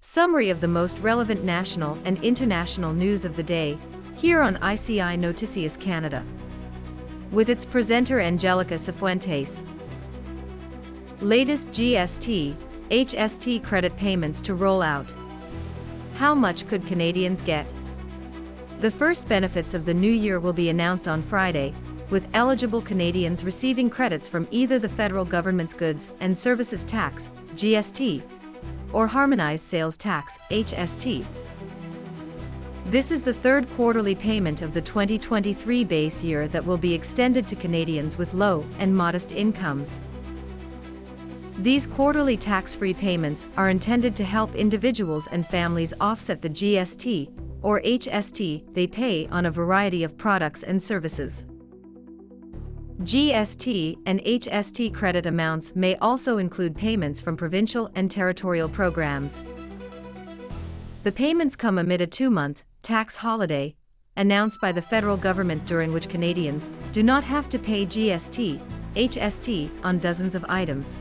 Summary of the most relevant national and international news of the day, here on ICI Noticias Canada. With its presenter Angelica Cifuentes. Latest GST, HST credit payments to roll out. How much could Canadians get? The first benefits of the new year will be announced on Friday, with eligible Canadians receiving credits from either the federal government's Goods and Services Tax, GST, or Harmonized Sales Tax, HST. This is the third quarterly payment of the 2023 base year that will be extended to Canadians with low and modest incomes. These quarterly tax-free payments are intended to help individuals and families offset the GST, or HST, they pay on a variety of products and services. GST and HST credit amounts may also include payments from provincial and territorial programs. The payments come amid a 2-month tax holiday announced by the federal government, during which Canadians do not have to pay GST, HST on dozens of items.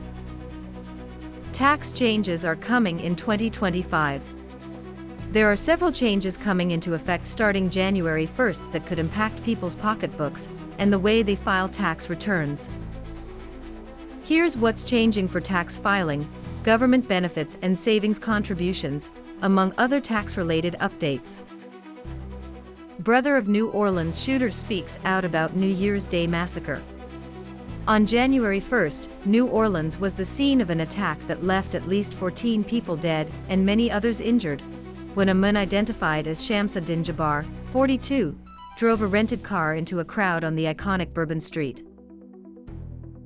Tax changes are coming in 2025. There are several changes coming into effect starting January 1st that could impact people's pocketbooks and the way they file tax returns. Here's what's changing for tax filing, government benefits and savings contributions, among other tax-related updates. Brother of New Orleans shooter speaks out about New Year's Day massacre. On January 1st, New Orleans was the scene of an attack that left at least 14 people dead and many others injured, when a man identified as Shamsuddin Jabbar, 42, drove a rented car into a crowd on the iconic Bourbon Street.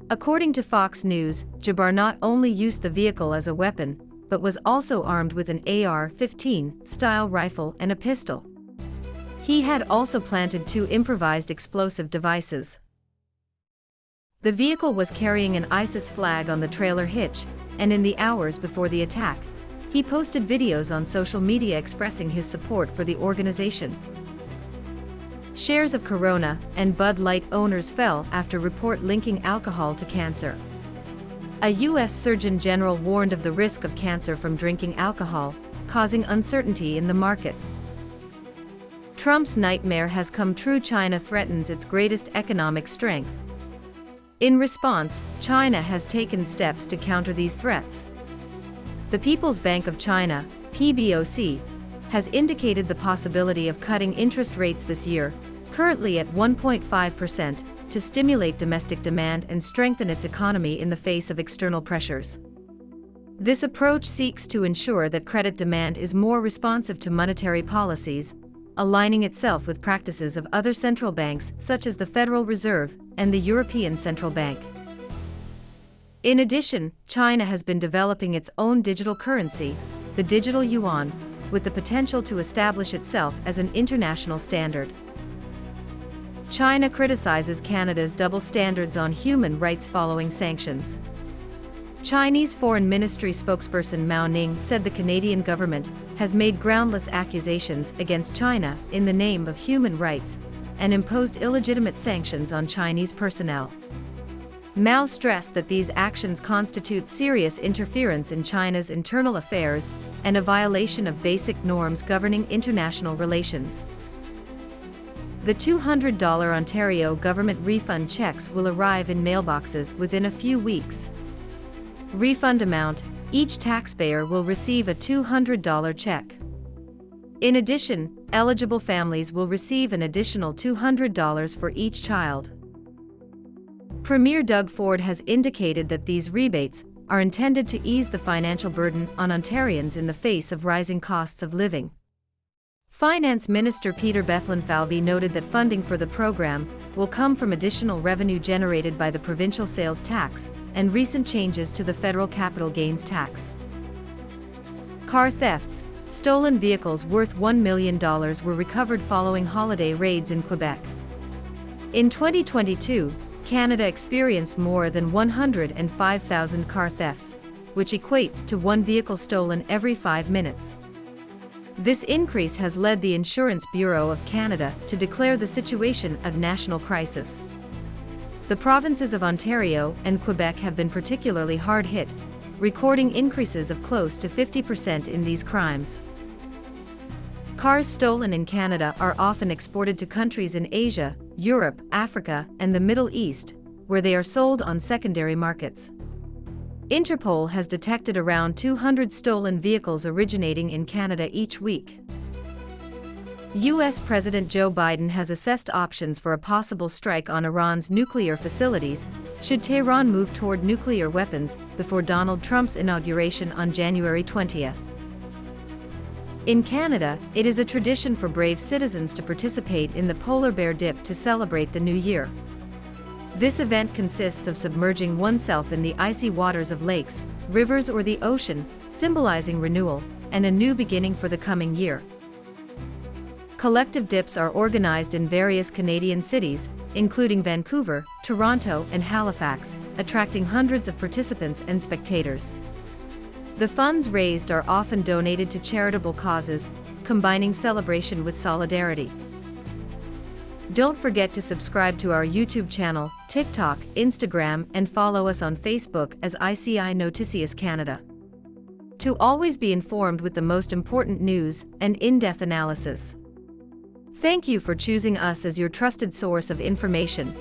According to Fox News, Jabbar not only used the vehicle as a weapon, but was also armed with an AR-15 style rifle and a pistol. He had also planted 2 improvised explosive devices. The vehicle was carrying an ISIS flag on the trailer hitch, and in the hours before the attack, he posted videos on social media expressing his support for the organization. Shares of Corona and Bud Light owners fell after report linking alcohol to cancer. A U.S. Surgeon General warned of the risk of cancer from drinking alcohol, causing uncertainty in the market. Trump's nightmare has come true. China threatens its greatest economic strength. In response, China has taken steps to counter these threats. The People's Bank of China, PBOC, has indicated the possibility of cutting interest rates this year, currently at 1.5%, to stimulate domestic demand and strengthen its economy in the face of external pressures. This approach seeks to ensure that credit demand is more responsive to monetary policies, aligning itself with practices of other central banks such as the Federal Reserve and the European Central Bank. In addition, China has been developing its own digital currency, the digital yuan, with the potential to establish itself as an international standard. China criticizes Canada's double standards on human rights following sanctions. Chinese Foreign Ministry spokesperson Mao Ning said the Canadian government has made groundless accusations against China in the name of human rights and imposed illegitimate sanctions on Chinese personnel. Mao stressed that these actions constitute serious interference in China's internal affairs and a violation of basic norms governing international relations. The $200 Ontario government refund checks will arrive in mailboxes within a few weeks. Refund amount: each taxpayer will receive a $200 check. In addition, eligible families will receive an additional $200 for each child. Premier Doug Ford has indicated that these rebates are intended to ease the financial burden on Ontarians in the face of rising costs of living. Finance Minister Peter Bethlenfalvy noted that funding for the program will come from additional revenue generated by the provincial sales tax and recent changes to the federal capital gains tax. Car thefts: stolen vehicles worth $1 million were recovered following holiday raids in Quebec. In 2022, Canada experienced more than 105,000 car thefts, which equates to 1 vehicle stolen every 5 minutes. This increase has led the Insurance Bureau of Canada to declare the situation a national crisis. The provinces of Ontario and Quebec have been particularly hard hit, recording increases of close to 50% in these crimes. Cars stolen in Canada are often exported to countries in Asia, Europe, Africa, and the Middle East, where they are sold on secondary markets. Interpol has detected around 200 stolen vehicles originating in Canada each week. U.S. President Joe Biden has assessed options for a possible strike on Iran's nuclear facilities, should Tehran move toward nuclear weapons, before Donald Trump's inauguration on January 20th. In Canada, it is a tradition for brave citizens to participate in the polar bear dip to celebrate the new year. This event consists of submerging oneself in the icy waters of lakes, rivers, or the ocean, symbolizing renewal and a new beginning for the coming year. Collective dips are organized in various Canadian cities, including Vancouver, Toronto, and Halifax, attracting hundreds of participants and spectators. The funds raised are often donated to charitable causes, combining celebration with solidarity. Don't forget to subscribe to our YouTube channel, TikTok, Instagram, and follow us on Facebook as ICI Noticias Canada, to always be informed with the most important news and in-depth analysis. Thank you for choosing us as your trusted source of information.